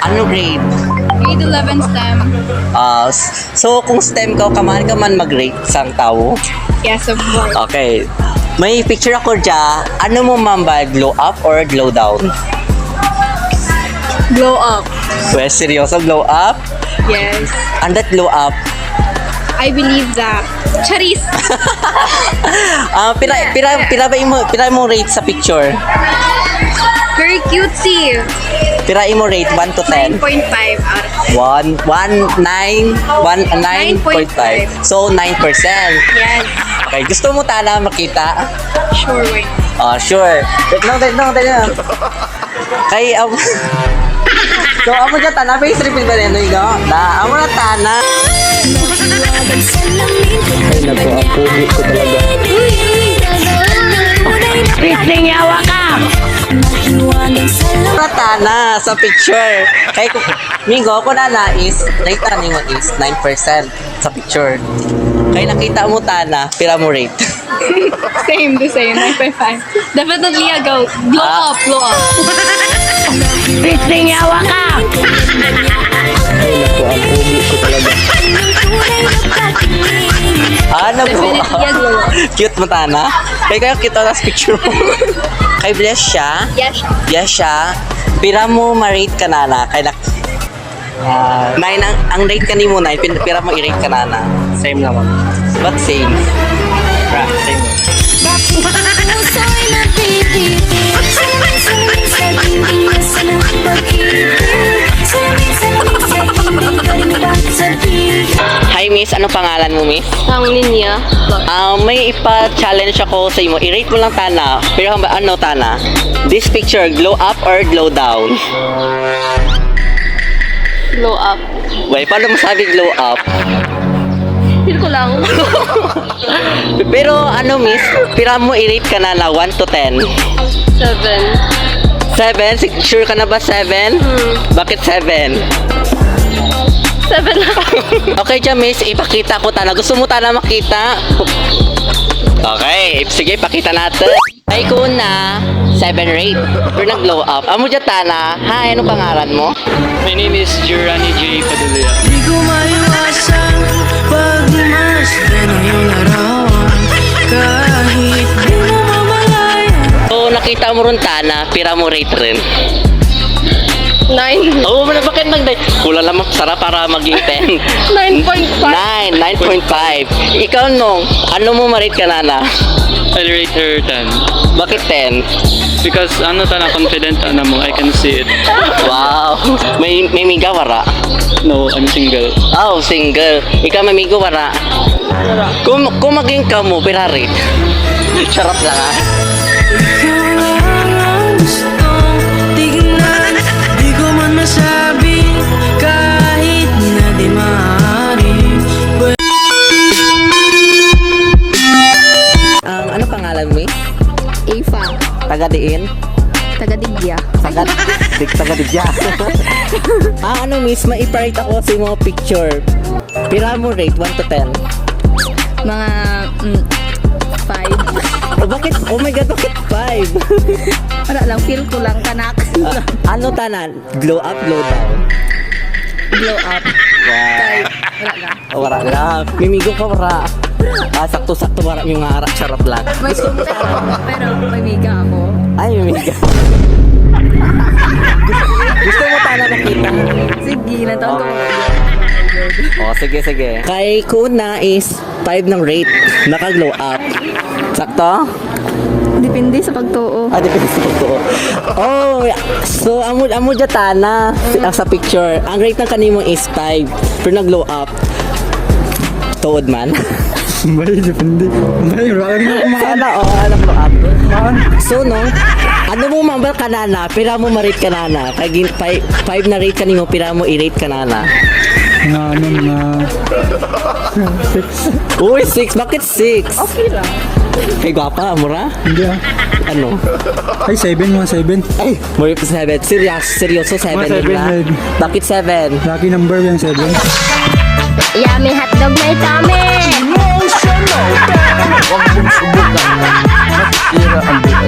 Ano grade? Grade 11 STEM. So kung STEM ka ka man mag-rate sang tao. Yes, of course. Okay. May picture ako dyan. Ano mo ma'am ba? Glow up or glow down? Glow up. Well, seryoso, glow up? Yes. And that glow up? I believe that. Charis. Pira mo rate sa picture? Very cutesy. Pira mo rate 1 to 10? 9.5 out of 9.5. So 9%. Yes. Okay, gusto mo tala makita? Sure, wait. Sure. Wait lang. Kay, so, amo dyan, tana, face reveal ba rin, no? Amo na, tana. Ay, naku, ang pugi ko talaga. Pisting yawa ka! Amo na, tana, sa picture. Kay, Mingo, kung nais, rate na mo is 9% sa picture. Kay nakita mo, tana, pira mo rate. Same, the same. 9.5. Definitely a go. Glow up, glow up. Pisting yawa ka! Ay, naku, ang pugi ko talaga. Ano bro? Definitely a glow up. Cute mo, tana. Kaya kayo kita sa picture mo. Kay bless siya. Yes. Yes siya. Pira mo ma-rate ka na. Kaya nine ang rate ka ni mo 9. Pira mo i-rate ka na. Same naman. But same. Same. Hi miss, ano pangalan mo miss? Ang linya. May ipa-challenge ako sa imo. I-rate mo lang tana. Pero ano tana? This picture, glow up or glow down? Glow up. Wait, paano masabi glow up? Feel ko lang. Pero ano miss, pira mo i-rate ka na 1 to 10? 7. 7? Sure ka na ba 7? Bakit 7? 7 lang. Okay dyan miss, ipakita ko tana. Gusto mo tana makita? Okay, sige, pakita natin. Ay ko na 7 rate. Pero nag-glow up. Amo dyan tana. Hi, anong pangalan mo? My name is Jurani J. Padilla. Di ko maiwasan pagmasdan ang iyong larawan kahit di mo mamalayan. So, nakita mo rin tana, pira mo rate rin. 9. Oo, bakit nag-9? Kulang lang sarap para maging 10. 9.5. 9.5. Ikaw nung, ano mo ma-rate ka nana? I'll rate her 10. Bakit 10? Because ano tana confident ano mo, I can see it. Wow. May miga wara? No, I'm single. Oh, single. Ikaw may migo wara? Kung maging ka mo, pira rate. Charap lang ah. Ikaw lang ang gustong tignan. Di ko man masabi kahit na di maaari. Ano pangalan mo eh? Ava. Taga-diin? Taga-digya. Taga-digya. Ano miss, ma-iparate ako sa mga picture. Pira mo rate 1 to 10? Mga 5. Oh, bakit? Oh my God, bakit 5? Wala lang, feel ko lang, kanak. Ano tanan? Glow up, glow down? Glow up. Wow. Wala lang. Oh, wala lang. Mimigo ka wala. Sakto-sakto wala yung harap. Charap lang. May sumpa pero may miga ako. Ay, mimigo. Gusto mo tala nakita? Sige, nataon ko. Oh, sige. Kay Kuna is 5 ng rate. Naka-glow up. Sakto? Depende sa pagtuo. Depende sa pagtuo. Oh, so amo dyan tana sa picture. Ang rate ng kanimo is 5. Pero nag-glow up. Tuod man. May depende. May rami na Sana, alam mo up. So, no, ano mo mambal kanana, pira mo ma-rate kanana. Kaya 5 na rate kanimo, pira mo i-rate kanana. mga 6. Uy, 6. Bakit 6? Okay lang. Kay gwapa, mura? Hindi ah. Ano? Ay, 7, mga 7. Ay, more 7. Seryoso 7 Mga 7 nila. red. Bakit 7? Lucky number yung 7. Yummy hotdog may tummy! Huwag mong subukan na. Masira ang buhay.